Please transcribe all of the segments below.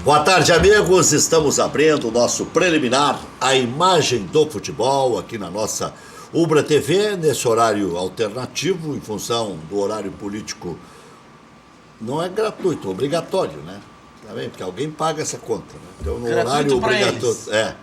Boa tarde, amigos. Estamos abrindo o nosso preliminar, a imagem do futebol, aqui na nossa Ubra TV, nesse horário alternativo, em função do horário político. Não é gratuito, obrigatório, né? Tá bem? Porque alguém paga essa conta, né? Então, no horário obrigatório.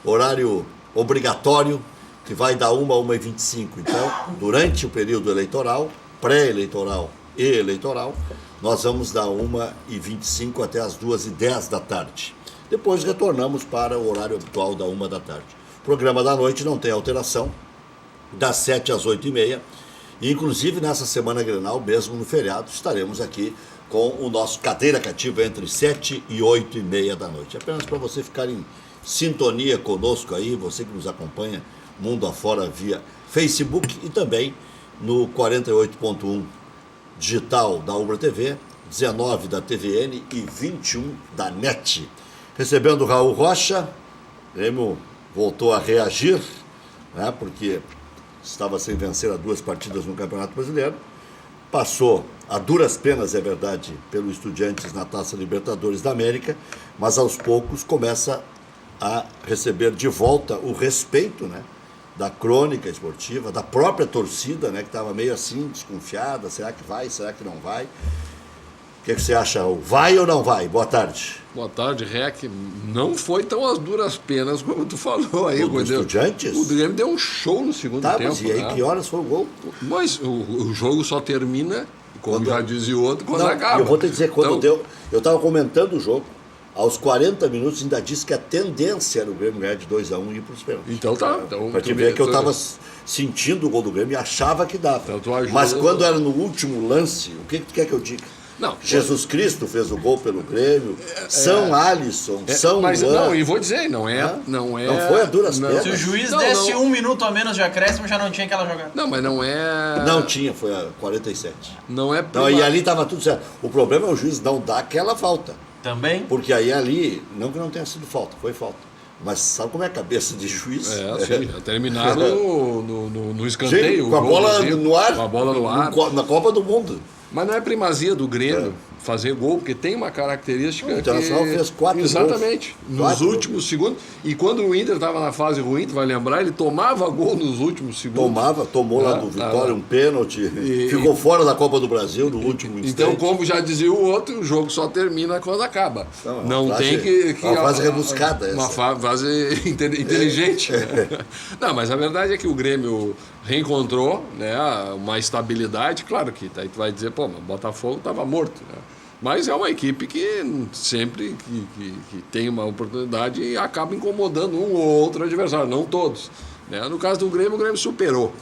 Horário obrigatório, que vai da 1 a 1h25. Então, durante o período eleitoral, pré-eleitoral e eleitoral, nós vamos da 1h25 até as 2h10 da tarde. Depois retornamos para o horário habitual da 1 da tarde. O programa da noite não tem alteração, das 7 às 8h30. E, inclusive, nessa semana Grenal, mesmo no feriado, estaremos aqui com o nosso Cadeira Cativa entre 7 e 8h30 da noite. Apenas para você ficar em sintonia conosco aí, você que nos acompanha mundo afora via Facebook e também no 48.1 digital da Ubra TV, 19 da TVN e 21 da NET. Recebendo o Raul Rocha, o Grêmio voltou a reagir, né, porque estava sem vencer a 2 partidas no Campeonato Brasileiro, passou a duras penas, é verdade, pelo Estudiantes na Taça Libertadores da América, mas aos poucos começa a receber de volta o respeito, né, da crônica esportiva, da própria torcida, né, que estava meio assim, desconfiada, será que vai, será que não vai? O que você acha? Vai ou não vai? Boa tarde. Boa tarde, Rec. Não foi tão as duras penas como tu falou aí. O Estudiantes? O Grêmio deu um show no segundo tempo. Mas e aí, né? Que horas foi o gol? Mas o jogo só termina, como já dizia o outro, quando acaba. Eu vou te dizer, quando deu... Eu estava comentando o jogo, aos 40 minutos ainda disse que a tendência era o Grêmio ganhar de 2-1 e ir para os pênaltis. Então tá. Então, para te ver que eu estava sentindo o gol do Grêmio e achava que dava. Então, mas quando era no último lance, o que tu quer que eu diga? Não, Jesus Cristo fez o gol pelo Grêmio, São Alisson, São mas Luan. Não, e vou dizer, não foi a duras penas. Se o juiz desse 1 minuto a menos de acréscimo, já não tinha aquela jogada. Não, mas não é... Não tinha, foi a 47. Não é... Não, e ali estava tudo certo. O problema é o juiz não dar aquela falta. Também? Porque aí ali, não que não tenha sido falta, foi falta. Mas sabe como é a cabeça de juiz? Sim, terminaram no escanteio. Sim, com a bola no ar. Com a bola no ar. Na Copa do Mundo. Mas não é primazia do Grêmio fazer gol, porque tem uma característica. O Internacional fez 4 gols. Exatamente. Nos últimos segundos. E quando o Inter estava na fase ruim, tu vai lembrar, ele tomava gol nos últimos segundos. Tomou lá do Vitória um pênalti. Ficou fora da Copa do Brasil no último instante. Então, como já dizia o outro, o jogo só termina quando acaba. Não tem que uma fase rebuscada essa. Uma fase inteligente. Não, mas a verdade é que o Grêmio reencontrou, né, uma estabilidade. Claro que aí tu vai dizer, pô, mas o Botafogo estava morto, né? Mas é uma equipe que sempre que tem uma oportunidade acaba incomodando um ou outro adversário, não todos, né? No caso do Grêmio, o Grêmio superou,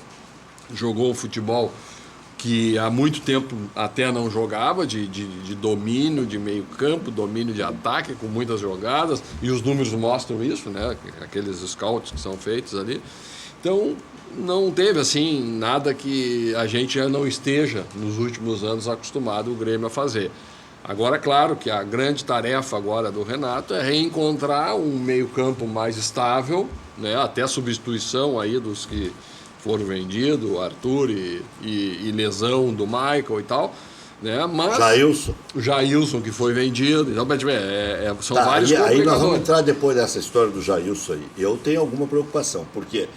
jogou um futebol que há muito tempo até não jogava, de domínio de meio campo, domínio de ataque, com muitas jogadas, e os números mostram isso, né? Aqueles scouts que são feitos ali. Então, não teve assim nada que a gente já não esteja nos últimos anos acostumado o Grêmio a fazer. Agora, claro que a grande tarefa agora do Renato é reencontrar um meio-campo mais estável, né? Até a substituição aí dos que foram vendidos, o Arthur e lesão do Michael e tal, né? Mas o Jailson que foi vendido, então são vários aí nós vamos entrar depois dessa história do Jailson aí. Eu tenho alguma preocupação, porque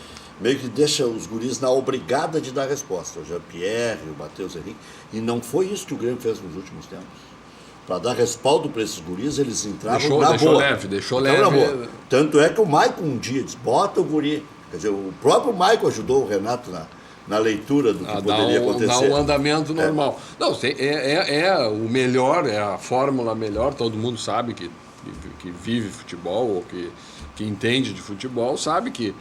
meio que deixa os guris na obrigada de dar resposta, o Jean-Pierre, o Matheus Henrique, e não foi isso que o Grêmio fez nos últimos tempos. Para dar respaldo para esses guris, eles entravam na boa. Deixou leve. Tanto é que o Maicon um dia disse, bota o guri. Quer dizer, o próprio Maicon ajudou o Renato na leitura do que poderia acontecer. Dar um andamento normal. Não, é o melhor, é a fórmula melhor, todo mundo sabe que vive futebol ou que entende de futebol, sabe que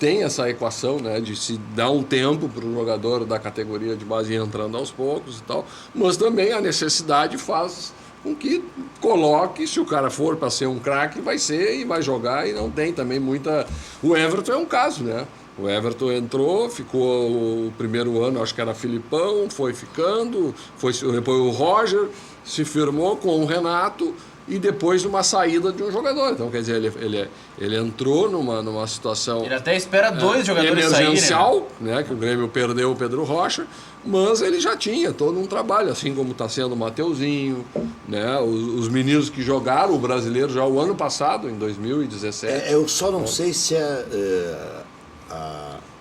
tem essa equação, né, de se dar um tempo para o jogador da categoria de base ir entrando aos poucos e tal, mas também a necessidade faz com que coloque, se o cara for para ser um craque, vai ser e vai jogar, e não tem também muita... O Everton é um caso, né? O Everton entrou, ficou o primeiro ano, acho que era Filipão, foi ficando, depois o Roger se firmou com o Renato, e depois numa saída de um jogador. Então, quer dizer, ele entrou numa situação Ele até espera dois jogadores saírem. Emergencial, né, que o Grêmio perdeu o Pedro Rocha, mas ele já tinha todo um trabalho, assim como está sendo o Mateuzinho, né, os meninos que jogaram o Brasileiro já o ano passado, em 2017. Eu só não sei se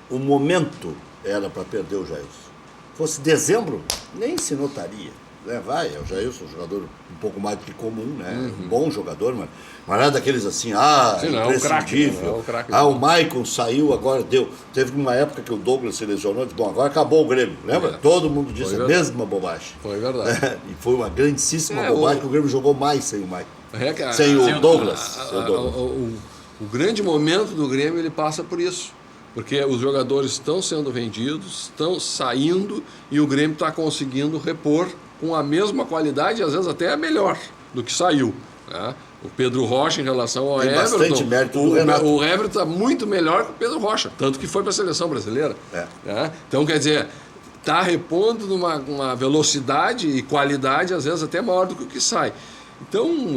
o momento era para perder o Jailson. Fosse dezembro, nem se notaria. Né? O Jailson é um jogador um pouco mais do que comum, né? Um bom jogador, mas não é daqueles assim, Sim, não é um imprescindível. craque, O Maicon saiu, agora deu. Teve uma época que o Douglas se lesionou, disse, bom, agora acabou o Grêmio, lembra? Todo mundo disse a mesma bobagem. Foi verdade. E foi uma grandíssima bobagem, que o Grêmio jogou mais sem o Maicon. Sem o Douglas. O grande momento do Grêmio, ele passa por isso. Porque os jogadores estão sendo vendidos, estão saindo e o Grêmio está conseguindo repor com a mesma qualidade, às vezes até melhor do que saiu. Né? O Pedro Rocha em relação ao Tem Everton, bastante mérito do Renato. o Everton está muito melhor que o Pedro Rocha, tanto que foi para a seleção brasileira. Né? Então, quer dizer, está repondo numa velocidade e qualidade, às vezes até maior do que o que sai. Então,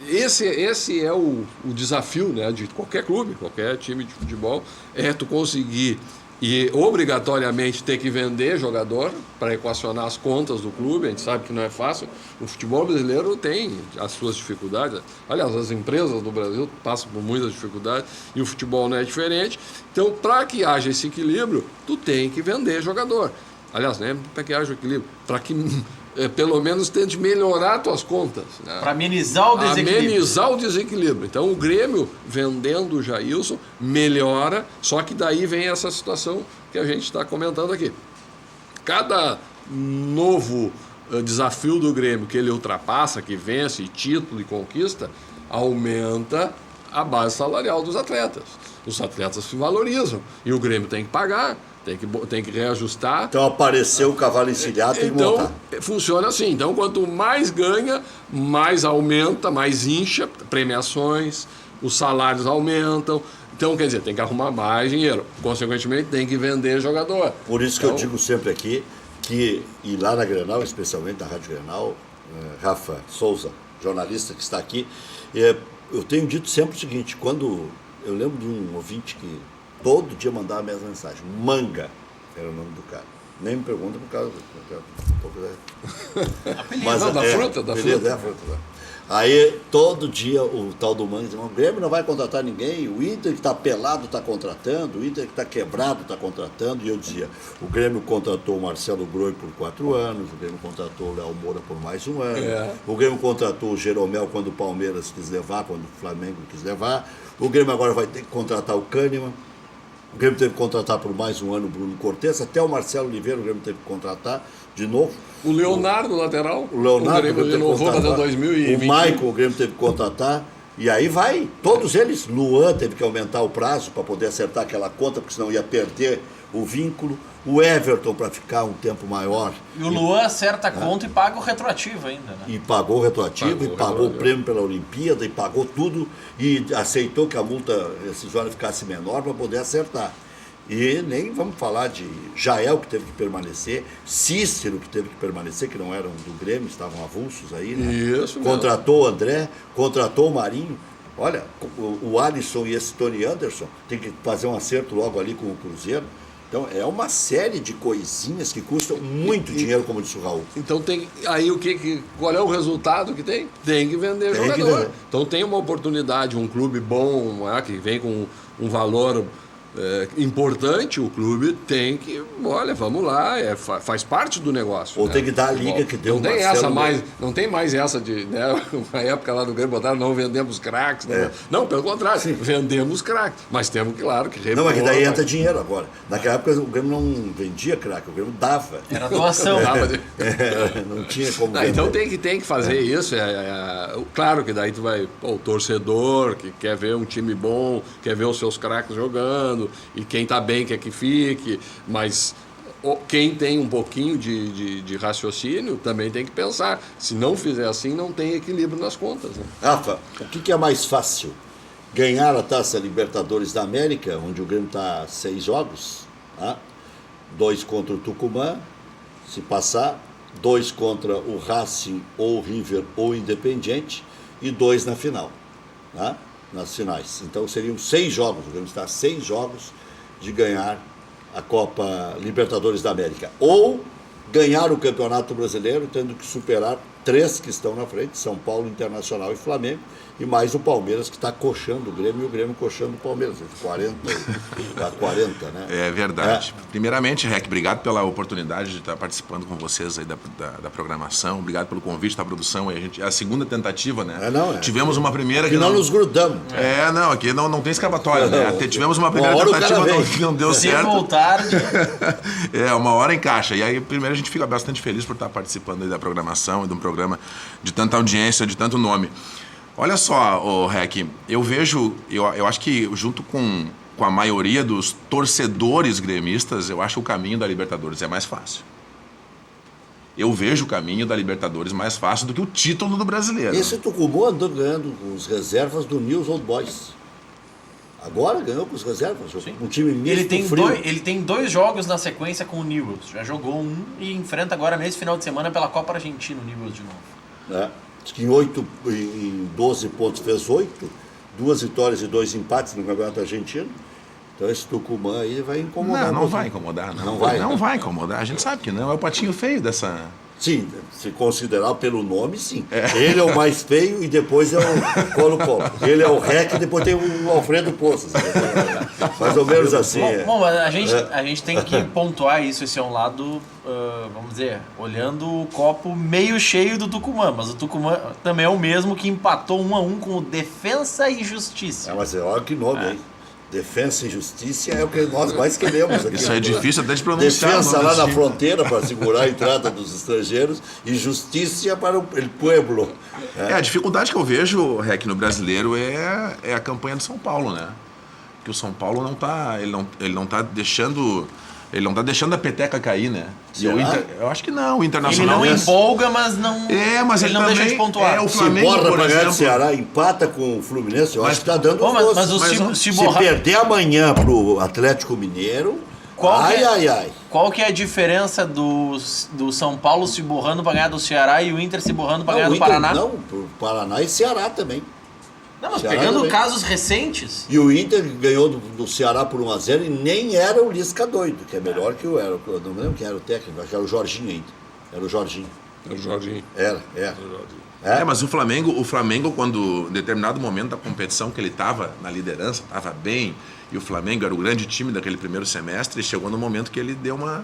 esse é o desafio, né, de qualquer clube, qualquer time de futebol, é tu conseguir e obrigatoriamente ter que vender jogador para equacionar as contas do clube. A gente sabe que não é fácil. O futebol brasileiro tem as suas dificuldades. Aliás, as empresas do Brasil passam por muitas dificuldades e o futebol não é diferente. Então, para que haja esse equilíbrio, tu tem que vender jogador. Aliás, né, para que haja o equilíbrio, para que pelo menos tente melhorar tuas contas. Né? Para amenizar o desequilíbrio. Amenizar o desequilíbrio. Então o Grêmio, vendendo o Jailson, melhora, só que daí vem essa situação que a gente está comentando aqui. Cada novo desafio do Grêmio que ele ultrapassa, que vence, título e conquista, aumenta a base salarial dos atletas. Os atletas se valorizam e o Grêmio tem que pagar. Tem que reajustar. Então apareceu o cavalo encilhado, tem que montar. Funciona assim. Então, quanto mais ganha, mais aumenta, mais incha, premiações, os salários aumentam. Então, quer dizer, tem que arrumar mais dinheiro. Consequentemente, tem que vender jogador. Por isso que eu digo sempre aqui, e lá na Grenal, especialmente na Rádio Grenal, Rafa Souza, jornalista que está aqui, eu tenho dito sempre o seguinte, quando eu lembro de um ouvinte que todo dia mandava a mesma mensagem. Manga era o nome do cara. Nem me pergunta por causa Mas da fruta. É a fruta. Aí, todo dia, o tal do Manga dizia, o Grêmio não vai contratar ninguém, o Inter que está pelado está contratando, o Inter que está quebrado está contratando. E eu dizia, o Grêmio contratou o Marcelo Groi por 4 anos, o Grêmio contratou o Léo Moura por mais um ano, o Grêmio contratou o Jeromel quando o Palmeiras quis levar, quando o Flamengo quis levar, o Grêmio agora vai ter que contratar o Kahneman. O Grêmio teve que contratar por mais um ano o Bruno Cortes, até o Marcelo Oliveira o Grêmio teve que contratar de novo. O Leonardo, lateral. O Leonardo, o Grêmio renovou para 2020. O Maicon, o Grêmio teve que contratar. E aí vai, todos eles. Luan teve que aumentar o prazo para poder acertar aquela conta, porque senão ia perder o vínculo. O Everton para ficar um tempo maior. E o Luan acerta a conta e paga o retroativo ainda, né? E pagou o retroativo, pagou o prêmio pela Olimpíada, e pagou tudo, e aceitou que a multa rescisória ficasse menor para poder acertar. E nem vamos falar de Jael, que teve que permanecer, Cícero, que teve que permanecer, que não eram do Grêmio, estavam avulsos aí, né? Isso, contratou o André, contratou o Marinho. Olha, o Alisson e esse Tony Anderson tem que fazer um acerto logo ali com o Cruzeiro. Então, é uma série de coisinhas que custam muito dinheiro, como disse o Raul. Então, aí qual é o resultado que tem? Tem que vender jogador. Então, tem uma oportunidade, um clube bom, que vem com um valor importante, o clube tem que, olha, vamos lá, faz parte do negócio. Ou né? tem que dar a liga que deu não tem essa mais, não tem mais essa de, né, uma época lá do Grêmio botaram, não vendemos craques. Não, pelo contrário, vendemos craques, mas temos, claro, que repor. Não, é que daí entra dinheiro agora. Naquela época o Grêmio não vendia craque, o Grêmio dava. Era doação. Não tinha como vender. Então tem que fazer isso. Claro que daí tu vai, o torcedor que quer ver um time bom, quer ver os seus craques jogando, e quem está bem quer que fique, mas quem tem um pouquinho de raciocínio também tem que pensar. Se não fizer assim, não tem equilíbrio nas contas. Né? Rafa, o que é mais fácil? Ganhar a Taça Libertadores da América, onde o Grêmio está 6 jogos, 2 contra o Tucumã, se passar, 2 contra o Racing, ou o River, ou o Independiente, e 2 na final, né? Nas finais. Então seriam 6 jogos, o Grêmio está a 6 jogos de ganhar a Copa Libertadores da América. Ou ganhar o Campeonato Brasileiro, tendo que superar 3 que estão na frente, São Paulo, Internacional e Flamengo, e mais o Palmeiras, que está coxando o Grêmio, e o Grêmio coxando o Palmeiras, 40 a 40, né? É verdade. Primeiramente, Rec, obrigado pela oportunidade de estar participando com vocês aí da programação, obrigado pelo convite da produção. É a segunda tentativa, né? Tivemos uma primeira que não nos grudamos. Aqui não tem escapatória, né? Tivemos uma primeira tentativa que não deu certo. Voltar. Uma hora encaixa. E aí, primeiro, a gente fica bastante feliz por estar participando aí da programação e de um programa de tanta audiência, de tanto nome. Olha só, Rec, eu acho que junto com a maioria dos torcedores gremistas, eu acho que o caminho da Libertadores é mais fácil. Eu vejo o caminho da Libertadores mais fácil do que o título do Brasileiro. Esse Tucumã andou ganhando os reservas do News Old Boys. Agora ganhou com os reservas. Um time misto, ele tem 2 jogos na sequência com o Newell's. Já jogou um e enfrenta agora nesse final de semana pela Copa Argentina o Newell's de novo. Diz que em 12 pontos fez 8, 2 vitórias e 2 empates no Campeonato Argentino. Então esse Tucumã aí vai incomodar. Não vai incomodar, não. Não vai incomodar. A gente sabe que não. É o patinho feio dessa... Sim, se considerar pelo nome, sim. Ele é o mais feio e depois é o Colo-Colo. Ele é o Rec e depois tem o Alfredo Poços. Mais ou menos assim. Bom, mas a gente tem que pontuar isso. Esse é um lado, vamos dizer, olhando o copo meio cheio do Tucumã. Mas o Tucumã também é o mesmo que empatou 1-1 com o Defensa e Justiça. Mas olha que nome, hein? Defensa e Justiça é o que nós mais queremos aqui. Isso é difícil até de pronunciar. Defensa lá na fronteira para segurar a entrada dos estrangeiros e Justiça para o pueblo. A dificuldade que eu vejo, Rec, no brasileiro é a campanha do São Paulo, né? Que o São Paulo não tá deixando a peteca cair, né? Eu acho que não, o Internacional... Ele não empolga, mas não... mas ele não também, deixa de pontuar. O Flamengo, se borra por para ganhar exemplo... o Ceará, empata com o Fluminense, eu acho que está dando se perder amanhã pro Atlético Mineiro... Qual que é a diferença do São Paulo se borrando para ganhar do Ceará e o Inter se borrando para ganhar do Paraná? Não, pro Paraná e Ceará também. Não, mas pegando casos recentes... E o Inter ganhou do Ceará por 1-0 e nem era o Lisca doido, que é melhor que o... Eu não lembro quem era o técnico, acho que era o Jorginho ainda. Era o Jorginho. Mas o Flamengo, quando em determinado momento da competição que ele estava na liderança, estava bem, e o Flamengo era o grande time daquele primeiro semestre, chegou no momento que ele deu uma...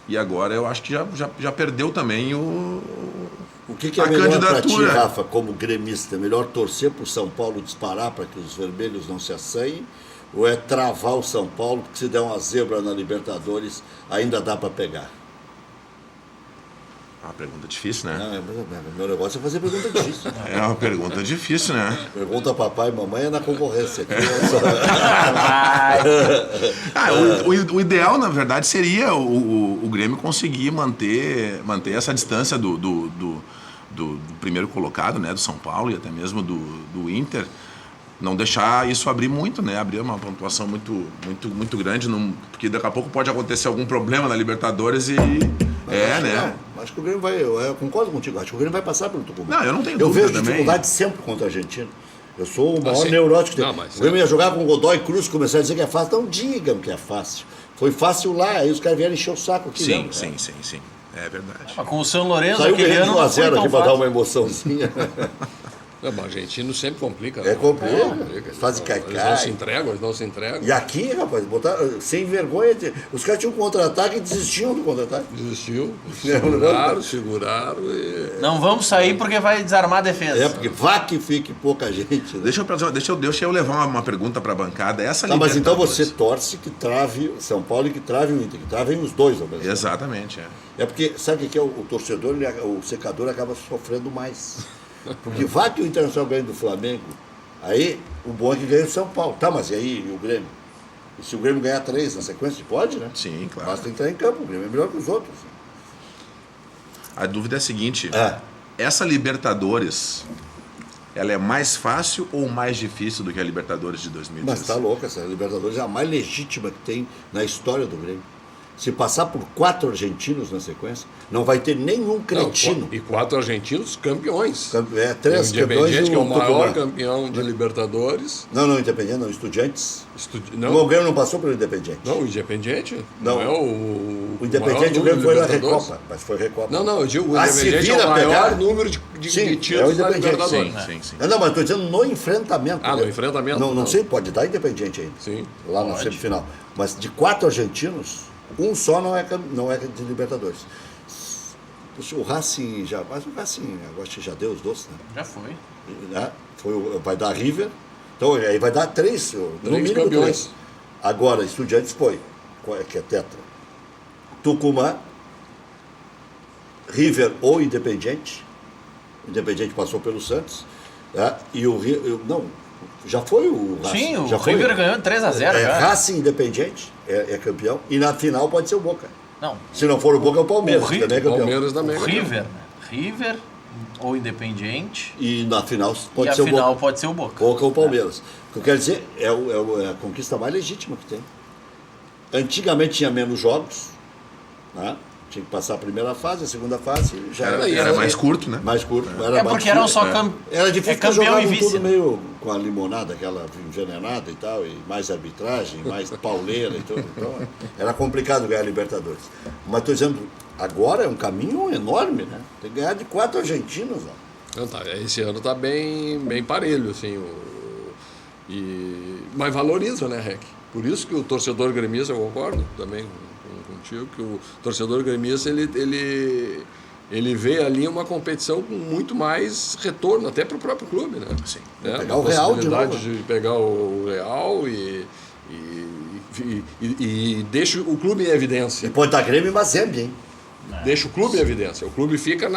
E agora eu acho que já perdeu também O que é melhor para ti, Rafa, como gremista? É melhor torcer para o São Paulo disparar para que os vermelhos não se assanhem? Ou é travar o São Paulo, porque se der uma zebra na Libertadores, ainda dá para pegar? Uma pergunta difícil, né? Meu negócio é fazer pergunta difícil. É uma pergunta difícil, né? Pergunta papai e mamãe é na concorrência. Aqui o ideal, na verdade, seria o Grêmio conseguir manter essa distância do primeiro colocado, né? Do São Paulo e até mesmo do Inter. Não deixar isso abrir muito, né? Abrir uma pontuação muito grande, porque daqui a pouco pode acontecer algum problema na Libertadores e... Acho que o Grêmio vai... Eu concordo contigo, acho que o Grêmio vai passar pelo Tucumã. Não, eu não tenho dúvida também. Eu vejo dificuldade sempre contra a Argentina. Eu sou o maior neurótico. O Grêmio ia jogar com o Godoy Cruz, começar a dizer que é fácil. Não digam que é fácil. Foi fácil lá, aí os caras vieram encher o saco aqui. Sim. É verdade. Mas com o São Lourenço, saiu aquele ano, 1-0 aqui para dar uma emoçãozinha. Não, mas o argentino sempre complica. É complicado. Faz caicai. Eles não se entregam. E aqui, rapaz, botaram sem vergonha. Os caras tinham um contra-ataque e desistiam do contra-ataque. Seguraram e... Não vamos sair porque vai desarmar a defesa. Porque vá que fique pouca gente. Né? Deixa eu levar uma pergunta para a bancada. Mas então você torce que trave São Paulo e que trave o Inter, que travem os dois ao mesmo tempo. Exatamente. É porque, sabe o que é o torcedor, o secador acaba sofrendo mais. Porque vai que o Internacional ganha do Flamengo, aí o bom é que ganha o São Paulo. Tá, mas e aí e o Grêmio? E se o Grêmio ganhar 3 na sequência, pode, né? Sim, claro. Basta entrar em campo, o Grêmio é melhor que os outros. A dúvida é a seguinte, essa Libertadores, ela é mais fácil ou mais difícil do que a Libertadores de 2016? Mas tá louco, essa Libertadores é a mais legítima que tem na história do Grêmio. Se passar por 4 argentinos na sequência, não vai ter nenhum cretino. E 4 argentinos campeões. 3 o campeões Independiente, e que é o maior Tucumã. campeão de Libertadores. Não, Independiente não, Estudiantes. Não, O Grêmio não passou pelo Independiente. não, o Independiente Não. não é o O Independiente, maior o Grêmio foi número na de Libertadores. Recopa, mas foi Recopa. Não, eu digo o Ah, se Independiente é vira o maior pegar- número de Sim, é o títulos da Independiente, Libertadores. Sim. Não, mas estou dizendo no enfrentamento. Ah, no enfrentamento, Não não. sei, pode dar Independiente ainda. Sim. Lá na semifinal. Mas de 4 argentinos, um só não é de Libertadores. O Racing já. Mas o Racing, agora que já deu os doces, né? Já foi. Né? Vai dar River. Então aí vai dar 3, no mínimo campeões. 3. Agora, Estudiantes foi, que é tetra. Tucumã, River ou Independiente. Independiente passou pelo Santos. Né? E o River. Não, já foi o Racing. Sim, o já foi. River ganhou de 3-0 já. Racing Independiente é campeão. E na final pode ser o Boca. Não, Se não for o Boca, é o Palmeiras, O que também é campeão. Palmeiras também. o River, né? River ou Independiente. E na final E pode a ser o final Boca. pode ser o Boca. Boca ou Palmeiras. O que eu quero dizer é a conquista mais legítima que tem. Antigamente tinha menos jogos, né? Tinha que passar a primeira fase, a segunda fase já Era mais curto, né? mais curto. É porque eram só Era difícil é campeão jogar e vice. tudo meio com a limonada, aquela envenenada e tal, e mais arbitragem, mais pauleira e tudo. Então, era complicado ganhar a Libertadores. Mas estou dizendo, agora é um caminho enorme, né? Tem que ganhar de 4 argentinos, ó. Não, esse ano tá bem parelho, assim. Mas valoriza, né, Rec? Por isso que o torcedor gremista, eu concordo também contigo, que o torcedor gremista, ele vê ali uma competição com muito mais retorno, até para o próprio clube, né? Sim. Né? Pegar A o Real de possibilidade novo. de pegar o Real e deixa o clube em evidência. E pode dar Grêmio e Mazembe, hein? Deixa o clube em evidência. O clube fica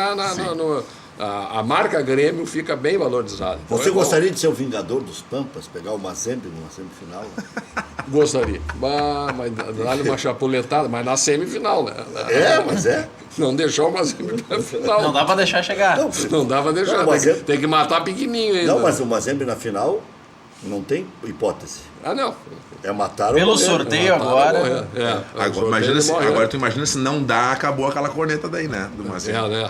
a marca Grêmio fica bem valorizada. Então Você é bom. gostaria de ser o vingador dos Pampas, pegar o Mazembe numa semifinal? Gostaria. Mas dar-lhe uma chapuletada, mas na semifinal, né? Mas é. Não deixar o Mazembe na final. Não dá pra deixar chegar. Não dá pra deixar. Não, mas Tem que matar pequenininho ainda. Não, mas o Mazembe na final não tem hipótese. Ah, não. É matar ou Pelo morrer. sorteio Matar, agora. morrer. Agora tu imagina se não dá, acabou aquela corneta daí, né? Do Mazembe. Né?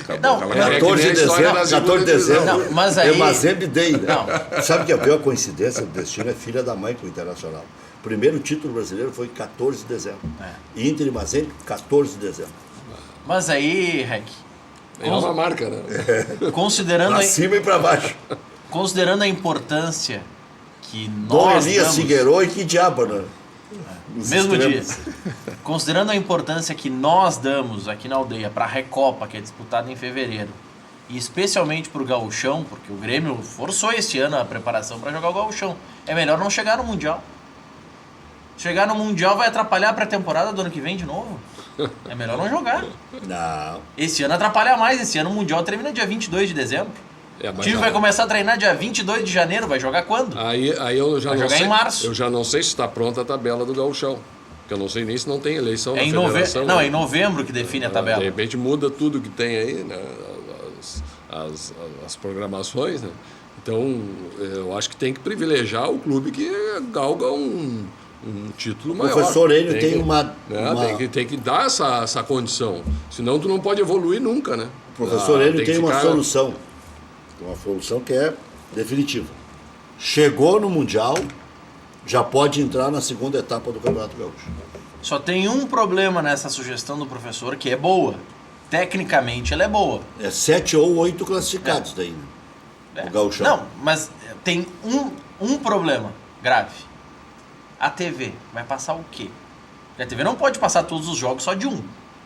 Acabou Não, aquela mas- corneta. 14 de É que nem a história da dezembro, segunda 14 de dezembro Não, mas aí- é Mazembe Day, né? Não. Sabe que a pior coincidência do destino é filha da mãe com o Internacional. O primeiro título brasileiro foi 14 de dezembro. Inter e Mazembe, 14 de dezembro. Mas aí, Rec, É uma marca, né? considerando, Pra cima e pra baixo. considerando a importância que Dom nós Elias damos, Figueiredo e que diabo, né? Nos mesmo extremos. dia, considerando a importância que nós damos aqui na aldeia para a Recopa, que é disputada em fevereiro, e especialmente para o Gauchão, porque o Grêmio forçou este ano a preparação para jogar o Gauchão, é melhor não chegar no Mundial. Chegar no Mundial vai atrapalhar a pré-temporada do ano que vem de novo. É melhor não jogar. Não. Esse ano atrapalha mais, esse ano o Mundial termina dia 22 de dezembro. É, O mas time vai começar a treinar dia 22 de janeiro, vai jogar quando? Aí eu já Vai não jogar sei. em março. Eu já não sei se está pronta a tabela do Gauchão. Porque eu não sei nem se não tem eleição É na em federação. Não, né? é em novembro que define a De tabela. repente muda tudo que tem aí, né? As programações, né? Então, eu acho que tem que privilegiar o clube que galga um título maior. professor Enio tem que, uma- né, uma- Tem que dar essa condição. Senão tu não pode evoluir nunca, né? O professor Enio que tem uma ficar- solução. Uma solução que é definitiva. Chegou no Mundial, já pode entrar na segunda etapa do Campeonato Gaúcho. Só tem um problema nessa sugestão do professor, que é boa. Tecnicamente ela é boa. É 7 ou 8 classificados daí, né? O Gauchão. Não, mas tem um problema grave. A TV vai passar o quê? Porque a TV não pode passar todos os jogos só de um.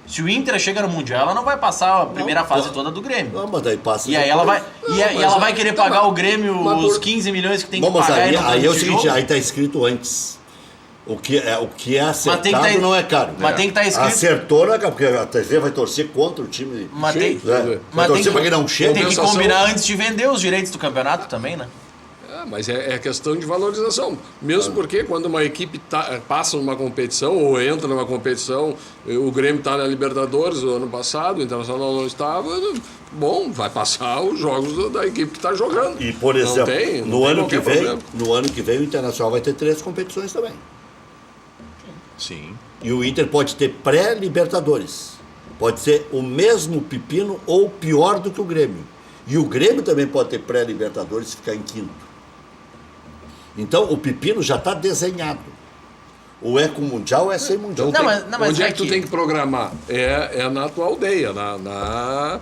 Se o Inter chega no Mundial, ela não vai passar a primeira fase toda do Grêmio. Não, mas daí passa. E aí ela vai, mas ela vai querer tá, pagar o Grêmio mas os por- 15 milhões que tem Bom, que mas pagar aí, e não aí é o transmitir seguinte, jogo. aí tá escrito antes. O que é acertado tem que tá- não é caro. mas tem que tá escrito- Acertou não é caro, porque a TV vai torcer contra o time. Mas tem, Sim, né? mas Vai mas torcer para que não chegue. tem que Compensação- combinar antes de vender os direitos do campeonato também, né? Mas é questão de valorização. Mesmo porque quando uma equipe passa numa competição ou entra numa competição, o Grêmio está na Libertadores do ano passado, o Internacional não estava, bom, vai passar os jogos da equipe que está jogando. E, por Não exemplo, tem- não no, tem ano que qualquer vem, problema. no ano que vem o Internacional vai ter 3 competições também. Sim. E o Inter pode ter pré-Libertadores. Pode ser o mesmo pepino ou pior do que o Grêmio. E o Grêmio também pode ter pré-Libertadores e ficar em quinto. Então o pepino já está desenhado. Ou é com Mundial ou é sem Mundial. Então, mas onde é é que tu que- tem que programar? É na tua aldeia, na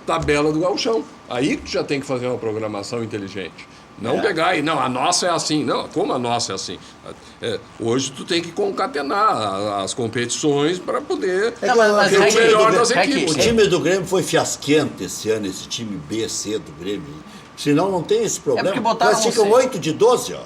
tabela do gauchão. Aí que tu já tem que fazer uma programação inteligente. Não pegar e, não, a nossa é assim. Não, como a nossa é assim? Hoje tu tem que concatenar as competições para poder Não, mas ter o é que- melhor das é que- O equipes. time do Grêmio foi fiasquento esse ano, esse time B, C do Grêmio. Senão não tem esse problema. porque botaram Classificam você. 8 de 12, ó.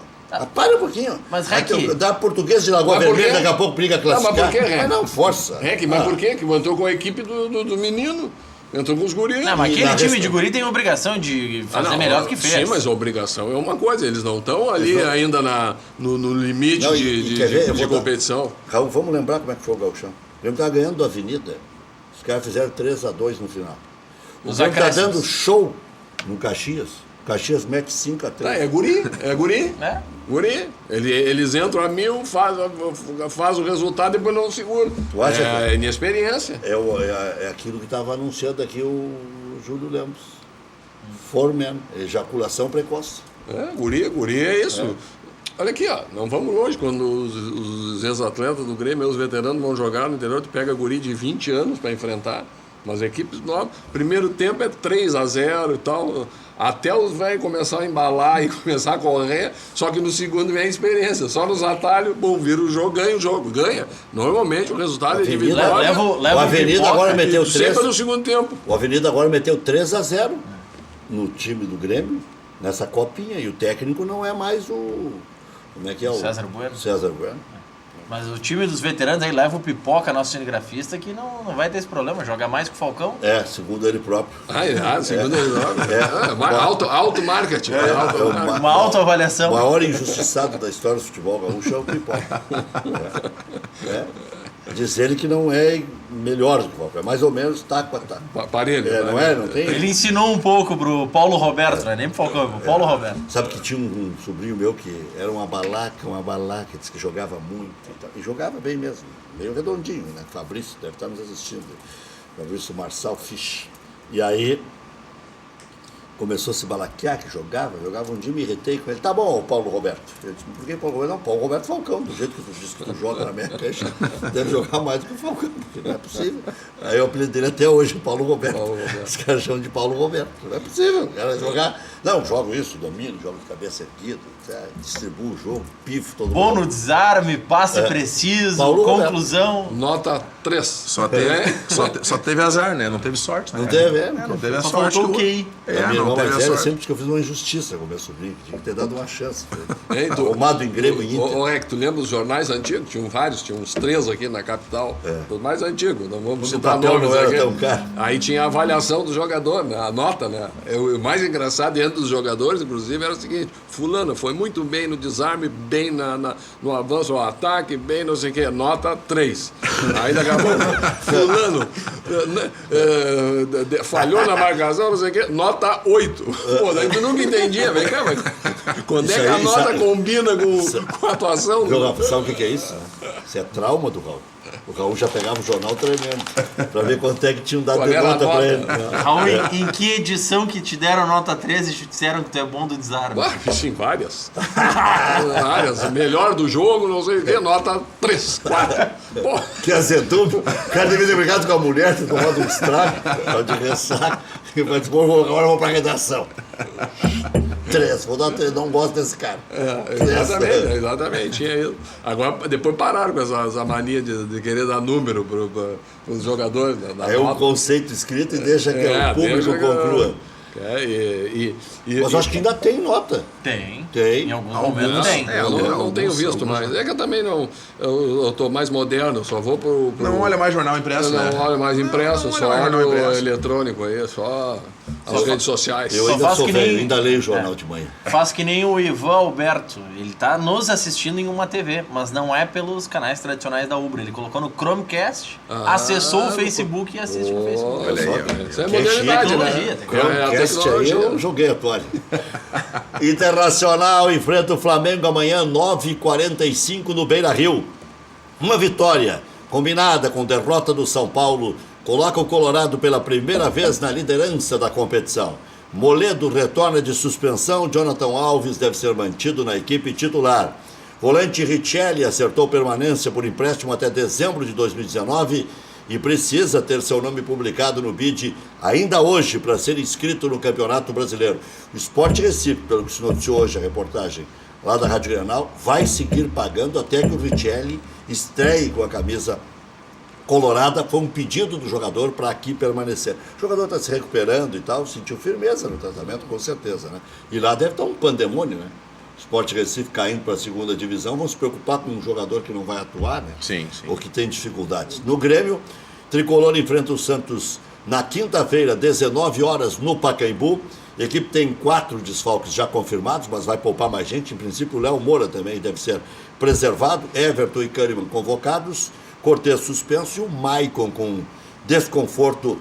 Para um pouquinho. Mas, Aqui, Rec- da Portuguesa de Lagoa Mas por Vermelha, quê? daqui a pouco briga a Não, mas classificar. por quê, Rec? Mas não, força. Mas por quê? Que entrou com a equipe do menino. Entrou com os guris. Não, mas E aquele na time resta- de guri tem a obrigação de fazer não, melhor do que fez. Sim, mas a obrigação é uma coisa. Eles não estão ali ainda no limite Não, de quer ver? Eu vou dar- competição. Raul, vamos lembrar como é que foi o Gauchão. O Grêmio estava ganhando do Avenida. Os caras fizeram 3-2 no final. O Os Grêmio está acréscimos. dando show no Caxias. O Caxias mete 5-3. Tá, é guri. Né? Guri. Eles entram a 1000, faz o resultado e depois não segura. Tu acha É que- inexperiência. É aquilo que estava anunciando aqui o Júlio Lemos. Foreman, ejaculação precoce. Guri é isso. Olha aqui, ó, não vamos longe. Quando os ex-atletas do Grêmio, os veteranos vão jogar no interior, tu pega guri de 20 anos para enfrentar. Mas equipes novas. Primeiro tempo é 3-0 e tal. Até os velhos começar a embalar e começar a correr. Só que no segundo vem a experiência. Só nos atalhos, bom, vira o jogo, ganha o jogo. Ganha. Normalmente o resultado é Avenida- individual. Leva O Avenida pipoca. agora meteu Sempre 3. no segundo tempo. O Avenida agora meteu 3-0 no time do Grêmio, nessa copinha. E o técnico não é mais o. Como é que é o? César Bueno. César Bueno. Mas o time dos veteranos aí leva o pipoca, nosso cinegrafista, que não vai ter esse problema. Joga mais que o Falcão. É, segundo ele próprio. Segundo ele logo. Alto marketing. Alto o marketing. Uma autoavaliação. O maior injustiçado da história do futebol gaúcho é o Pipoca. Diz ele que não é melhor do que o Pipoca, é mais ou menos taco a taco. Parelho. É, não é? Não tem? Ele ensinou um pouco pro Paulo Roberto, não é nem pro Falcão, é pro Paulo Roberto. Sabe que tinha um sobrinho meu que era uma balaca, disse que jogava muito e tal. E jogava bem mesmo, meio redondinho, né? Fabrício deve estar nos assistindo. Fabrício Marçal Fisch. E aí começou a se balaquear, que jogava um dia, me irritei com ele. Tá bom, Paulo Roberto. Eu disse, por que Paulo Roberto? Não, Paulo Roberto Falcão, do jeito que tu disse que tu joga na minha caixa, deve jogar mais do que o Falcão, porque não é possível. Aí o apelido dele até hoje é Paulo Roberto. Os caras chamam de Paulo Roberto. Não é possível, o cara vai jogar. Não, jogo isso, domino, jogo de cabeça erguida, distribuo o jogo, pifo todo Bom mundo. no desarme, passe preciso, Paulo conclusão. Nota 3. Só teve azar, né? Não teve sorte, né? Não teve, Não teve a Só sorte. faltou o que QI. A É, minha não irmã teve mais a velha sorte. sempre diz que eu fiz uma injustiça com o meu sobrinho, que tinha que ter dado uma chance. Hein, tu- Arrumado em Grêmio e Inter. Ô, tu lembra os jornais antigos? Tinham vários, tinha uns 3 aqui na capital. Os mais antigos, não vamos Quando citar o papel nomes não era aqui. tão caro. Aí tinha a avaliação do jogador, né? A nota, né? O mais engraçado entre os jogadores, inclusive, era o seguinte: fulano foi muito bem no desarme, bem no avanço ao ataque, bem não sei o quê, nota 3. Aí daqui a pouco, fulano falhou na marcação, não sei o quê, nota 8. Pô, daí tu nunca entendia, vem cá, mas quando Isso é que a aí, nota sabe- combina com a atuação? Raul, sabe o que é isso? Isso é trauma do Raul. O Raul já pegava o jornal tremendo, pra ver quanto é que tinham dado Qual de era a nota pra nota? ele. Raul, em que edição que te deram nota 13 e te disseram que tu é bom do desarme? Sim, várias. Várias. Melhor do jogo, não sei o quê, nota 3, 4. Pô, Que azedume. O cara devia ter brigado com a mulher, ter tomado um estrago, de ressaca. E vai dizer, agora eu vou pra redação. 3, vou dar 3, não gosto desse cara. exatamente, tinha isso. Agora, depois pararam com essa mania de querer dar número para os jogadores. Da Aí é um nota. conceito escrito e deixa que o público deixa que- conclua. Mas Mas eu acho que ainda tem nota. Tem. Tem. Em alguns momentos tem. eu não alguns- tenho visto alguns- mais. É que eu também não. Eu tô mais moderno, só vou pro Não olha mais jornal impresso, Eu né? não olho mais impresso, Não só olha mais olho jornal impresso. eletrônico aí, só. as redes sociais. Eu Só ainda faz sou que velho, nem- ainda leio o jornal de manhã. Faz que nem o Ivan Alberto. Ele tá nos assistindo em uma TV, mas não é pelos canais tradicionais da Ubra. Ele colocou no Chromecast, acessou o Facebook e assiste no Facebook. Olha aí, ó. Isso é Que modernidade, tecnologia, né? tecnologia. É a Chromecast aí tecnologia. eu joguei a toalha. Internacional enfrenta o Flamengo amanhã, 9h45 no Beira-Rio. Uma vitória combinada com derrota do São Paulo coloca o Colorado pela primeira vez na liderança da competição. Moledo retorna de suspensão, Jonathan Alves deve ser mantido na equipe titular. Volante Richelli acertou permanência por empréstimo até dezembro de 2019 e precisa ter seu nome publicado no BID ainda hoje para ser inscrito no Campeonato Brasileiro. O Sport Recife, pelo que se noticiou hoje a reportagem lá da Rádio Grenal, vai seguir pagando até que o Richelli estreie com a camisa colorada. Foi um pedido do jogador para aqui permanecer. O jogador está se recuperando e tal, sentiu firmeza no tratamento, com certeza, né? E lá deve estar um pandemônio, né? O Sport Recife caindo para a segunda divisão, vão se preocupar com um jogador que não vai atuar, né? Sim. Ou que tem dificuldades. No Grêmio, Tricolor enfrenta o Santos na quinta-feira, 19 horas, no Pacaembu. A equipe tem 4 desfalques já confirmados, mas vai poupar mais gente. Em princípio, o Léo Moura também deve ser preservado. Everton e Kahneman convocados. Cortez suspenso e o Maicon com desconforto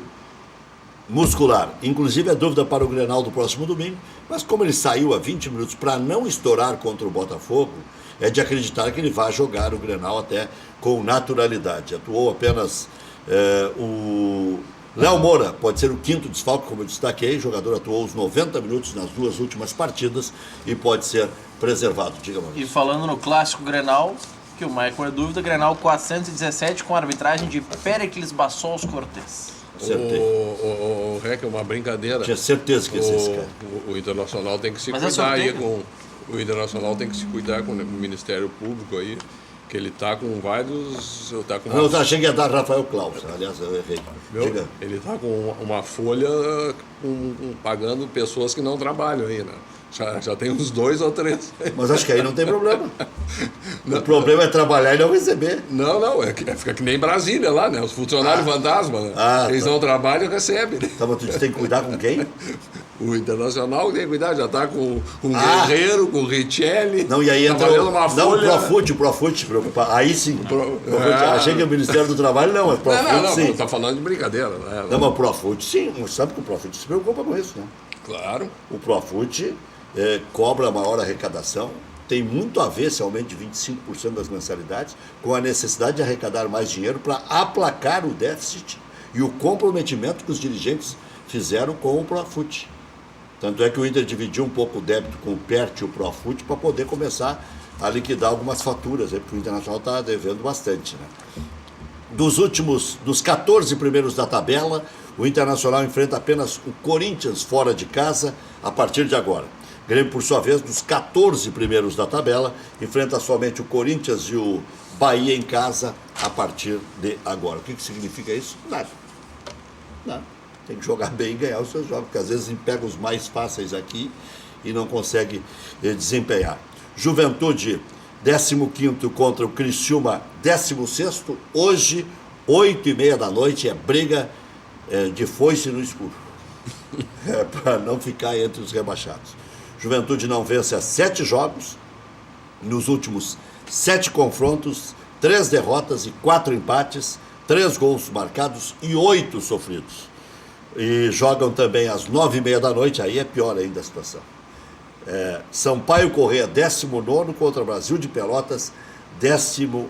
muscular. Inclusive, é dúvida para o Grenal do próximo domingo, mas como ele saiu há 20 minutos para não estourar contra o Botafogo, é de acreditar que ele vai jogar o Grenal até com naturalidade. Atuou apenas o Léo Moura, pode ser o quinto desfalque, como eu destaquei. O jogador atuou os 90 minutos nas 2 últimas partidas e pode ser preservado. Diga, Maurício. E falando no clássico Grenal, que o Michael é dúvida, Grenal 417 com a arbitragem de Péricles Bassols Cortez. Acertei. O REC é uma brincadeira. Tinha certeza que ia ser esse cara. O Internacional tem que se Mas é cuidar aí sorteio. com. O Internacional tem que se cuidar com o Ministério Público aí, que ele tá com vários. Tá com Não, eu achei que ia dar Rafael Klaus. Aliás, eu errei. Diga. Ele tá com uma folha pagando pessoas que não trabalham aí, né? Já tem uns 2 ou 3. Mas acho que aí não tem problema. O problema é trabalhar e não receber. Não, fica que nem Brasília lá, né? Os funcionários fantasma, né? Eles tá. não trabalham, recebem, né? Então, tu tem que cuidar com quem? O Internacional tem que cuidar, já tá com Guerreiro, com Richelli. Não, e aí tá entra valendo uma folha. o Profut se preocupar. Aí sim. Profut, É. achei que o Ministério do Trabalho não, mas Profut Não, sim. tá falando de brincadeira, né? Não, mas o Profut sim. Mas sabe que o Profut se preocupa com isso, né? Claro. O Profut cobra maior arrecadação, tem muito a ver esse aumento de 25% das mensalidades com a necessidade de arrecadar mais dinheiro para aplacar o déficit e o comprometimento que os dirigentes fizeram com o Profut. Tanto é que o Inter dividiu um pouco o débito com o PERT e o Profut para poder começar a liquidar algumas faturas, porque o Internacional está devendo bastante, né? Dos 14 primeiros da tabela, o Internacional enfrenta apenas o Corinthians fora de casa a partir de agora. Grêmio, por sua vez, dos 14 primeiros da tabela, enfrenta somente o Corinthians e o Bahia em casa a partir de agora. O que significa isso? Nada. Tem que jogar bem e ganhar os seus jogos, porque às vezes pega os mais fáceis aqui e não consegue desempenhar. Juventude, 15º contra o Criciúma, 16º. Hoje, 8h30 da noite, é briga de foice no escuro. Para não ficar entre os rebaixados. Juventude não vence há 7 jogos, nos últimos 7 confrontos, 3 derrotas e 4 empates, 3 gols marcados e 8 sofridos. E jogam também às 9h30 da noite, aí é pior ainda a situação. Sampaio Corrêa, 19º contra Brasil de Pelotas, 18º.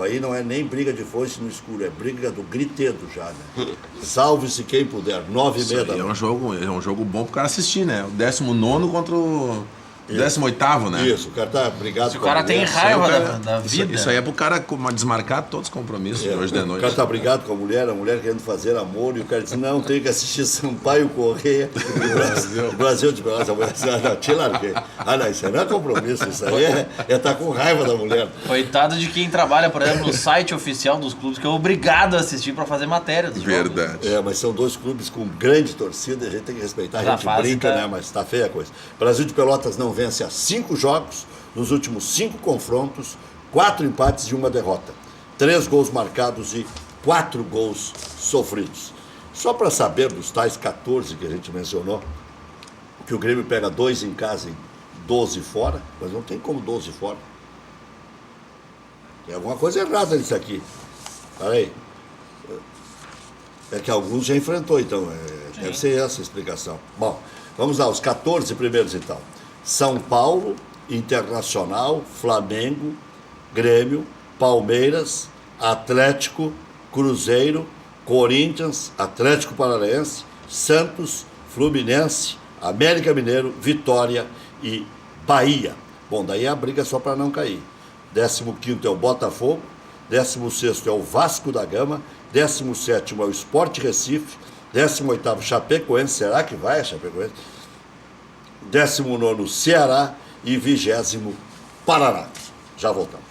Aí não é nem briga de foice no escuro, é briga do gritedo já, né? Salve-se quem puder, 9h30 da noite. É um jogo bom pro cara assistir, né? O 19º contra o 18º, né? Isso, o cara tá brigado Se o com a cara tem mulher. raiva da Isso, vida. isso aí é pro cara desmarcar todos os compromissos de hoje de O noite. cara tá brigado com a mulher querendo fazer amor, e o cara diz, não, tem que assistir Sampaio Corrêa, Brasil de Pelotas. A mulher diz, não, te larguei. Não, isso aí não é compromisso, isso aí é tá com raiva da mulher. Coitado de quem trabalha, por exemplo, no site oficial dos clubes, que é obrigado a assistir para fazer matéria dos jogos. Verdade. Mas são 2 clubes com grande torcida, a gente tem que respeitar, a A gente fase brinca, tá- né, mas tá feia a coisa. Brasil de Pelotas não vence há 5 jogos, nos últimos 5 confrontos, 4 empates e 1 derrota. 3 gols marcados e 4 gols sofridos. Só para saber dos tais 14 que a gente mencionou, que o Grêmio pega 2 em casa e 12 fora, mas não tem como 12 fora. Tem alguma coisa errada nisso aqui. Olha aí. É que alguns já enfrentou, então. Deve ser essa a explicação. Bom, vamos lá, os 14 primeiros então. São Paulo, Internacional, Flamengo, Grêmio, Palmeiras, Atlético, Cruzeiro, Corinthians, Atlético Paranaense, Santos, Fluminense, América Mineiro, Vitória e Bahia. Bom, daí a briga só para não cair. 15º é o Botafogo, 16º é o Vasco da Gama, 17º é o Sport Recife, 18º Chapecoense, será que vai a Chapecoense? 19º Ceará e 20º Paraná. Já voltamos.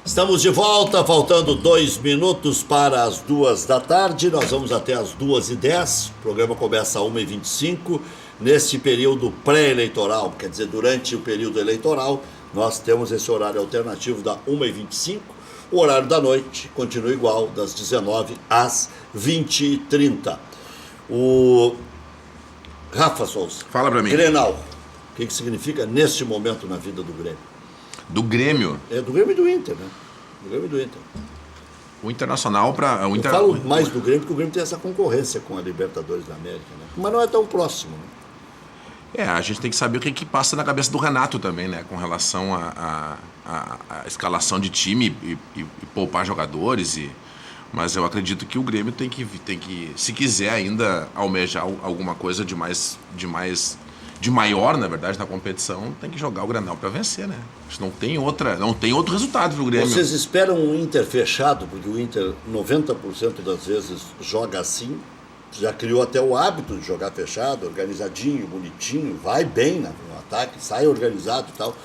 Estamos de volta, faltando 2 minutos para as 2 da tarde. Nós vamos até as 2h10. O programa começa às 1h25. Nesse período pré-eleitoral, quer dizer, durante o período eleitoral, nós temos esse horário alternativo da 1h25. O horário da noite continua igual, das 19 às 20h30. O Rafa Souza. Fala pra mim. Grenal. O que significa neste momento na vida do Grêmio? Do Grêmio. É do Grêmio e do Inter, né? Do Grêmio e do Inter. O Internacional para... Eu falo mais do Grêmio, porque o Grêmio tem essa concorrência com a Libertadores da América, né? Mas não é tão próximo, né? A gente tem que saber o que passa na cabeça do Renato também, né? Com relação à escalação de time e poupar jogadores. Mas eu acredito que o Grêmio tem que, se quiser ainda almejar alguma coisa de maior, na verdade, na competição, tem que jogar o Grenal para vencer, né? Não tem outro resultado pro Grêmio. Vocês esperam um Inter fechado, porque o Inter 90% das vezes joga assim, já criou até o hábito de jogar fechado, organizadinho, bonitinho, vai bem no ataque, sai organizado e tal.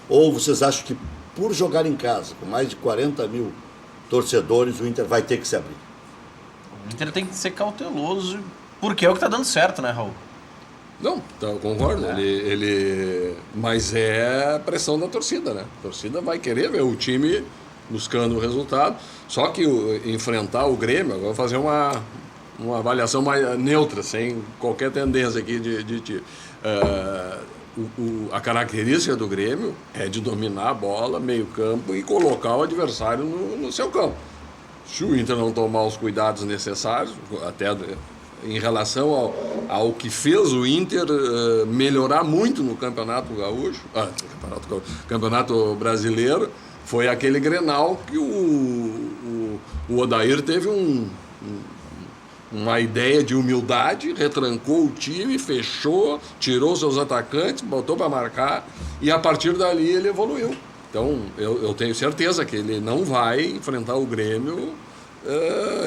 Ou vocês acham que por jogar em casa, com mais de 40 mil torcedores, o Inter vai ter que se abrir? O Inter tem que ser cauteloso, porque é o que tá dando certo, né, Raul? Não, eu concordo. Mas é a pressão da torcida, né? A torcida vai querer ver o time buscando o resultado. Só que enfrentar o Grêmio, agora vou fazer uma avaliação mais neutra, sem qualquer tendência aqui de tiro. A característica do Grêmio é de dominar a bola, meio campo, e colocar o adversário no seu campo. Se o Inter não tomar os cuidados necessários, até em relação ao que fez o Inter melhorar muito no Campeonato Gaúcho, Campeonato Brasileiro, foi aquele Grenal que o Odair teve uma ideia de humildade, retrancou o time, fechou, tirou seus atacantes, botou para marcar, e a partir dali ele evoluiu. Então eu tenho certeza que ele não vai enfrentar o Grêmio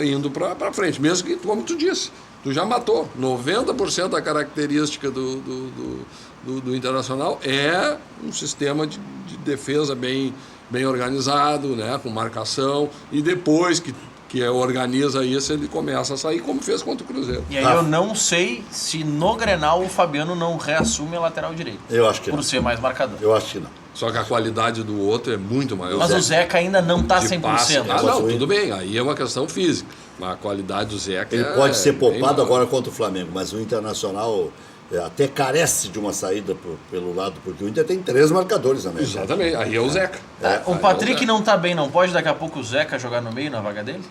indo para frente, mesmo que, como tu disse, tu já matou. 90% da característica do Internacional é um sistema de defesa bem organizado, né, com marcação, e depois que organiza isso, ele começa a sair, como fez contra o Cruzeiro. E aí eu não sei se no Grenal o Fabiano não reassume a lateral direita. Eu acho que por ser mais marcador. Eu acho que não. Só que a qualidade do outro é muito maior. Mas o Zeca ainda não está 100%. Não, tudo bem, aí é uma questão física. Mas a qualidade do Zeca ele pode ser poupado agora contra o Flamengo, mas o Internacional até carece de uma saída pelo lado, porque o Inter tem 3 marcadores na média. Exatamente, aí é o Zeca. O Patrick não está bem, não pode daqui a pouco o Zeca jogar no meio na vaga dele?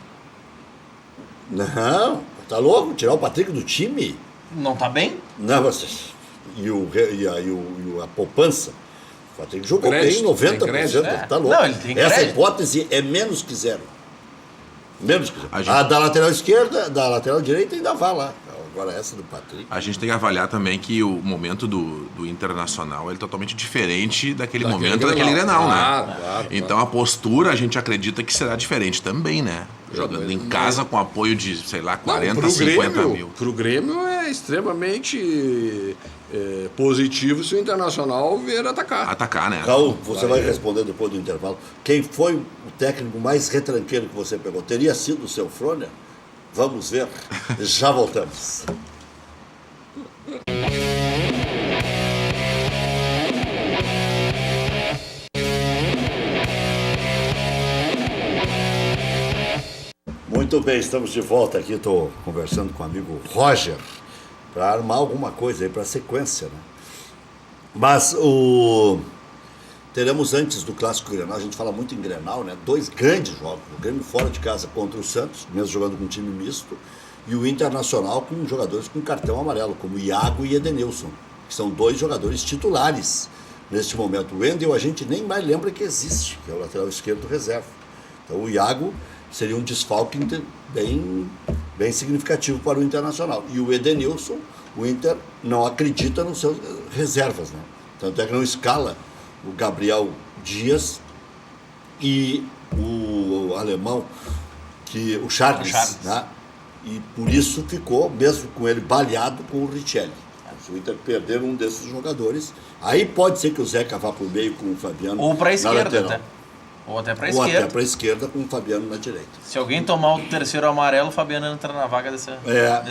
Não, tá louco? Tirar o Patrick do time? Não está bem? Não, a poupança. O Patrick jogou bem 90%. Tá louco. Não, ele tem essa crédito. hipótese é menos que zero. Menos que zero. A da lateral esquerda, da lateral direita ainda vai lá. Agora essa do Patrick. A gente tem que avaliar também que o momento do Internacional é totalmente diferente daquele momento daquele Grenal, né? Claro. Então a postura a gente acredita que será diferente também, né? Jogando em casa com apoio de, sei lá, 40, 50 mil. Para o Grêmio é extremamente positivo se o Internacional vier atacar. Atacar, né? Raul, você vai responder depois do intervalo. Quem foi o técnico mais retranqueiro que você pegou? Teria sido o seu Froner? Vamos ver. Já voltamos. Muito bem, estamos de volta aqui. Estou conversando com o amigo Roger para armar alguma coisa aí para a sequência, né? Mas teremos antes do Clássico Grenal, a gente fala muito em Grenal, né? 2 grandes jogos. O Grêmio fora de casa contra o Santos, mesmo jogando com um time misto, e o Internacional com jogadores com cartão amarelo, como Iago e Edenilson, que são 2 jogadores titulares neste momento. O Wendel a gente nem mais lembra que existe, que é o lateral esquerdo reserva. Então o Iago seria um desfalque bem significativo para o Internacional. E o Edenilson, o Inter não acredita nos seus reservas, né? Tanto é que não escala o Gabriel Dias e o alemão, o Charles. Né? E por isso ficou, mesmo com ele baleado, com o Richelli. Se o Inter perder um desses jogadores, aí pode ser que o Zeca vá por meio com o Fabiano. Ou para a esquerda, até. Ou até para a esquerda. Ou até para a esquerda com o Fabiano na direita. Se alguém tomar o terceiro amarelo, o Fabiano entra na vaga desse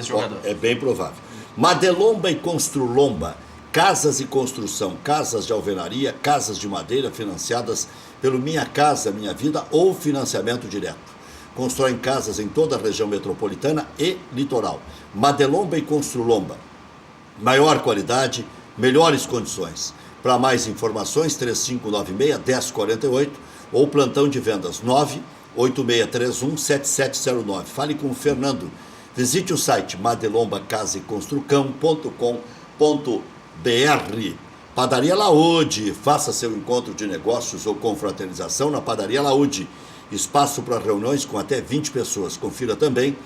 jogador. É bem provável. Madelomba e Construlomba. Casas e construção, casas de alvenaria, casas de madeira financiadas pelo Minha Casa Minha Vida ou financiamento direto. Constroem casas em toda a região metropolitana e litoral. Madelomba e Construlomba. Maior qualidade, melhores condições. Para mais informações, 3596-1048 ou plantão de vendas 98631-7709. Fale com o Fernando. Visite o site madelombacasaeconstrucão.com.br. Padaria Laúde, faça seu encontro de negócios ou confraternização na Padaria Laúde. Espaço para reuniões com até 20 pessoas. Confira também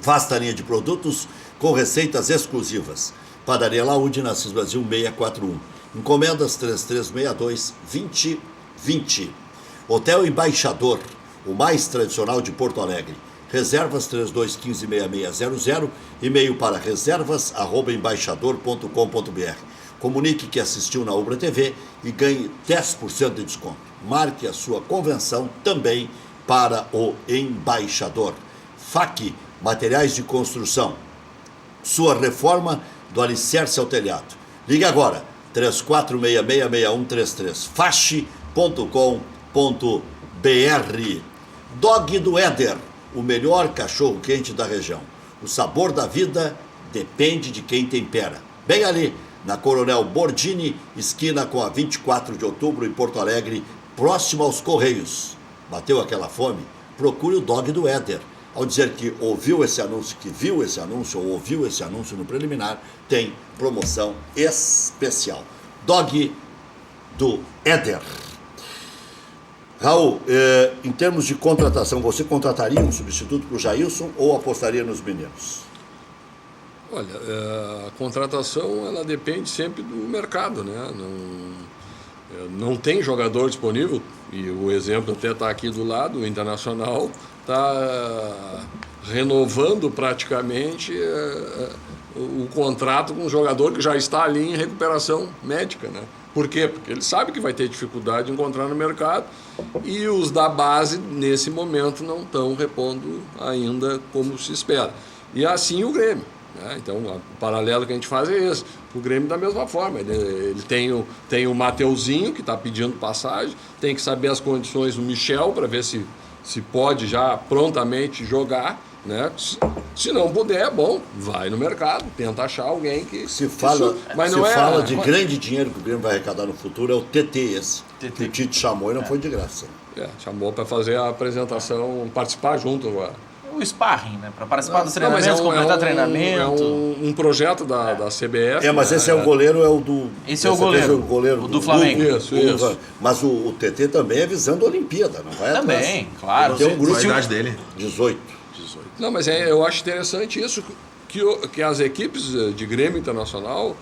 vasta linha de produtos com receitas exclusivas. Padaria Laúde, na Assis Brasil 641. Encomendas 3362-2020. Hotel Embaixador, o mais tradicional de Porto Alegre. Reservas 3215-6600, e-mail para reservas@embaixador.com.br. Comunique que assistiu na Ubra TV e ganhe 10% de desconto. Marque a sua convenção também para o Embaixador. FAC, materiais de construção. Sua reforma do alicerce ao telhado. Ligue agora, 3466-6133. fache.com.br. Dog do Éder, o melhor cachorro quente da região. O sabor da vida depende de quem tempera. Bem ali, na Coronel Bordini, esquina com a 24 de outubro, em Porto Alegre, próximo aos Correios. Bateu aquela fome? Procure o Dog do Éder. Ao dizer que ouviu esse anúncio, que viu esse anúncio ou ouviu esse anúncio no preliminar, tem promoção especial. Dog do Éder. Raul, em termos de contratação, você contrataria um substituto para o Jailson ou apostaria nos meninos? Olha, a contratação ela depende sempre do mercado, né? Não tem jogador disponível, e o exemplo até está aqui do lado, o Internacional está renovando praticamente o contrato com um jogador que já está ali em recuperação médica, né? Por quê? Porque ele sabe que vai ter dificuldade de encontrar no mercado e os da base, nesse momento, não estão repondo ainda como se espera. E assim o Grêmio, né? Então, o paralelo que a gente faz é esse. O Grêmio da mesma forma. Ele tem o Mateuzinho, que está pedindo passagem, tem que saber as condições do Michel para ver se pode já prontamente jogar, né? Se não puder, bom, vai no mercado, tenta achar alguém que... Fala de grande dinheiro que o Grêmio vai arrecadar no futuro, é o TT esse. Que o Tite chamou e não foi de graça. Chamou para fazer a apresentação, participar junto agora. O sparring, né? Para participar dos treinamentos, completar treinamento. É um projeto da CBF. Mas esse é o goleiro, é o do... Esse é o goleiro, o do Flamengo. Isso. Mas o TT também é visando a Olimpíada, não vai também, atrás. claro. Tem um grupo. Qual a idade dele? 18. Não, mas eu acho interessante isso, que as equipes de Grêmio Internacional...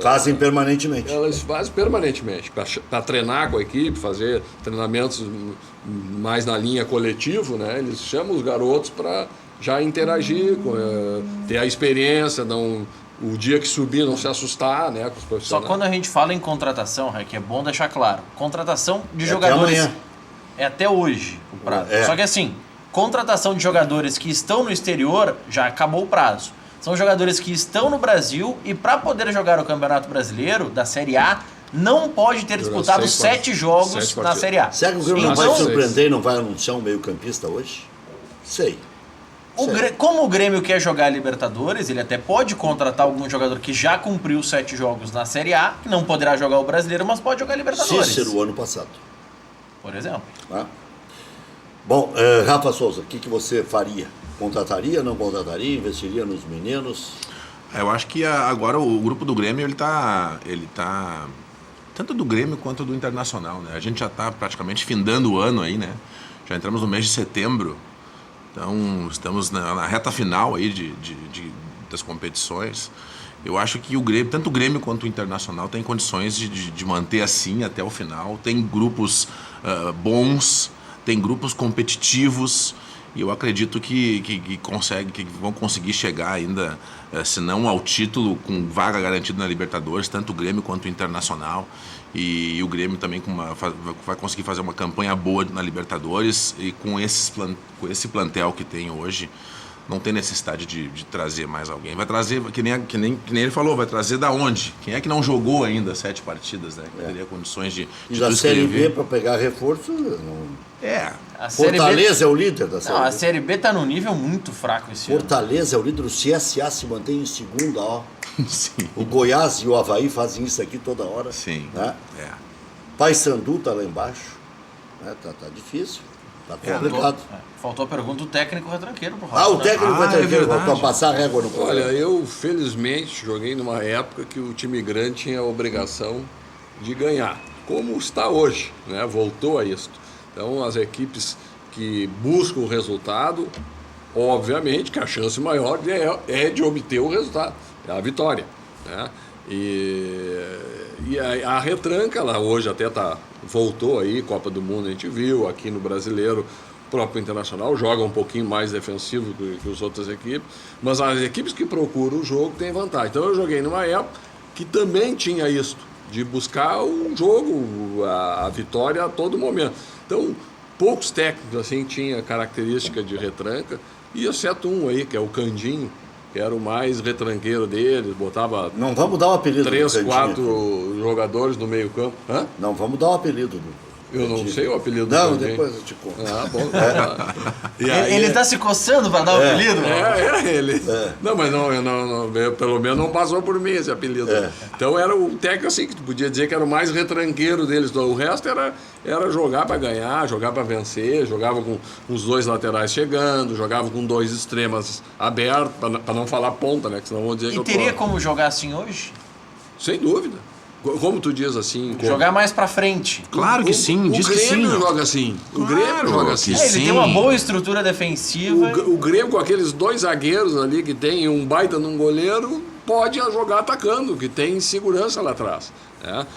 Fazem permanentemente. Elas fazem permanentemente, para treinar com a equipe, fazer treinamentos mais na linha coletivo, né? Eles chamam os garotos para já interagir, ter a experiência, o dia que subir não se assustar, né, com os profissionais. Só quando a gente fala em contratação, que é bom deixar claro, contratação de jogadores... Até amanhã. É até hoje o prazo. Só que assim, contratação de jogadores que estão no exterior, já acabou o prazo. São jogadores que estão no Brasil e para poder jogar o Campeonato Brasileiro da Série A, não pode ter disputado 7 jogos na Série A. Será que o Grêmio não vai surpreender e não vai anunciar um meio-campista hoje? Sei. Como o Grêmio quer jogar a Libertadores, ele até pode contratar algum jogador que já cumpriu 7 jogos na Série A, que não poderá jogar o Brasileiro, mas pode jogar a Libertadores. Cícero, o ano passado. Por exemplo. Tá? Bom, Rafa Souza, o que você faria? Contrataria, não contrataria, investiria nos meninos? Eu acho que agora o grupo do Grêmio, ele tá tanto do Grêmio quanto do Internacional, né? A gente já está praticamente findando o ano aí, né? Já entramos no mês de setembro, então estamos na reta final aí das competições. Eu acho que tanto o Grêmio quanto o Internacional tem condições de manter assim até o final. Tem grupos bons, tem grupos competitivos, e eu acredito que vão conseguir chegar ainda, se não ao título, com vaga garantida na Libertadores, tanto o Grêmio quanto o Internacional. E o Grêmio também vai conseguir fazer uma campanha boa na Libertadores, e com esse plantel que tem hoje, não tem necessidade de trazer mais alguém. Vai trazer, que nem ele falou, vai trazer da onde? Quem é que não jogou ainda 7 partidas, né? Que teria condições de E da Série B, para pegar reforço... Não... A Série Fortaleza B... é o líder da Série Não, B. a Série B tá num nível muito fraco esse ano. Fortaleza é o líder, o CSA se mantém em segunda, ó. Sim. O Goiás e o Avaí fazem isso aqui toda hora. Sim. Né? Paysandu tá lá embaixo. Né? Tá difícil. Tá complicado. Faltou a pergunta do técnico retranqueiro pro Rafa. Ah, o técnico vai ter verdade. para passar a régua no programa. Olha, eu felizmente joguei numa época que o time grande tinha a obrigação de ganhar, como está hoje, né? Voltou a isso. Então, as equipes que buscam o resultado, obviamente que a chance maior é de obter o resultado, é a vitória, né? E a retranca lá hoje até voltou aí, Copa do Mundo a gente viu, aqui no Brasileiro o próprio Internacional joga um pouquinho mais defensivo que as outras equipes, mas as equipes que procuram o jogo têm vantagem. Então eu joguei numa época que também tinha isso, de buscar o jogo, a vitória a todo momento. Então poucos técnicos assim tinham característica de retranca, e exceto um aí, que é o Candinho, que era o mais retranqueiro deles, botava Não vamos dar um apelido 3, do Candinho 4 jogadores no meio campo. Hã? Não vamos dar um apelido do Eu não Candinho. sei o apelido do Não, Candinho. depois eu te conto. Ah, bom. E aí, Ele tá se coçando pra dar o apelido? ele. Não, mas não, pelo menos não passou por mim esse apelido. Então era o técnico assim, que tu podia dizer que era o mais retranqueiro deles. O resto era jogar para ganhar, jogar para vencer, jogava com os 2 laterais chegando, jogava com 2 extremas abertos, para não falar ponta, né? Que senão vão dizer que E eu teria tô... como jogar assim hoje? Sem dúvida. Como tu diz assim... Jogar mais pra frente. Claro que sim, diz que sim. O Grêmio joga assim. O Grêmio joga assim. que Ele sim. tem uma boa estrutura defensiva. O Grêmio, com aqueles 2 zagueiros ali que tem um baita num goleiro, pode jogar atacando, que tem segurança lá atrás, né?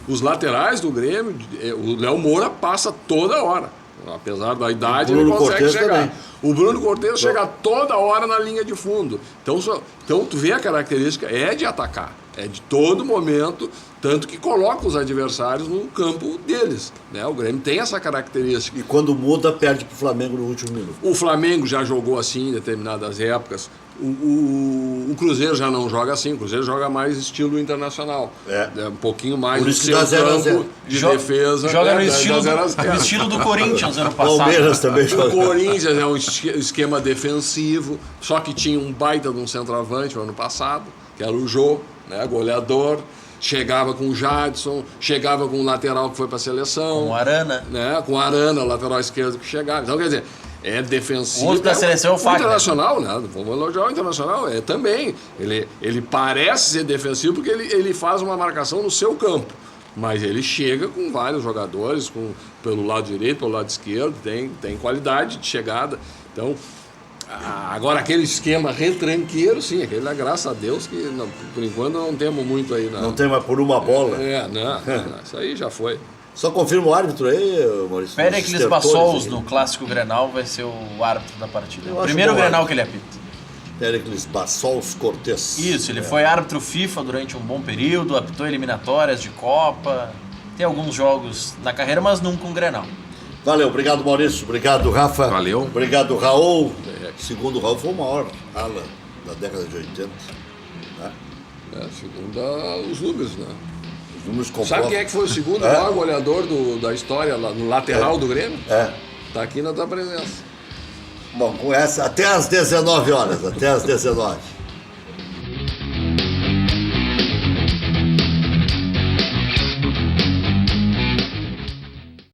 Os laterais do Grêmio, o Léo Moura passa toda hora. Apesar da idade, ele consegue Cortez chegar. também. O Bruno Cortez chega toda hora na linha de fundo. Então tu vê a característica, é de atacar. É de todo momento, tanto que coloca os adversários no campo deles, né? O Grêmio tem essa característica. E quando muda, perde pro Flamengo no último minuto. O Flamengo já jogou assim em determinadas épocas. O Cruzeiro já não joga assim. O Cruzeiro joga mais estilo Internacional. Um pouquinho mais Por no isso que seu dá 0 a 0. campo de defesa. Joga no dá estilo, 0 a 0. no estilo do Corinthians ano passado. Palmeiras também O joga. Corinthians é um esquema defensivo, só que tinha um baita de um centroavante no ano passado, que era o Jô, né, goleador. Chegava com o Jadson, chegava com o lateral que foi para a seleção. Com o Arana. Né, com o Arana, lateral esquerdo que chegava. Então, quer dizer, é defensivo. O outro da seleção é o Fagner. Internacional, né? Vamos elogiar o Internacional, também. Ele parece ser defensivo porque ele faz uma marcação no seu campo. Mas ele chega com vários jogadores, pelo lado direito, pelo lado esquerdo, tem qualidade de chegada. Então, agora aquele esquema retranqueiro, sim, aquele lá, graças a Deus, que não, por enquanto não temos muito aí. Não tem mais por uma bola. Não, isso aí já foi. Só confirma o árbitro aí, Maurício. Péricles Bassols no Clássico Grenal vai ser o árbitro da partida. Eu O acho primeiro bom Grenal árbitro. que ele apita. Péricles Bassols Cortez. Isso, ele foi árbitro FIFA durante um bom período, apitou eliminatórias de Copa, tem alguns jogos na carreira, mas nunca um Grenal. Obrigado, obrigado Maurício, obrigado Rafa. Valeu. Obrigado Raul. Segundo o Raul, foi o maior ala da década de 80. Né? Segundo os números, né? Os números Sabe comprovam. quem é que foi o segundo maior goleador da história lá no lateral do Grêmio? É. Tá aqui na tua presença. Bom, com essa, até às 19 horas, até às 19.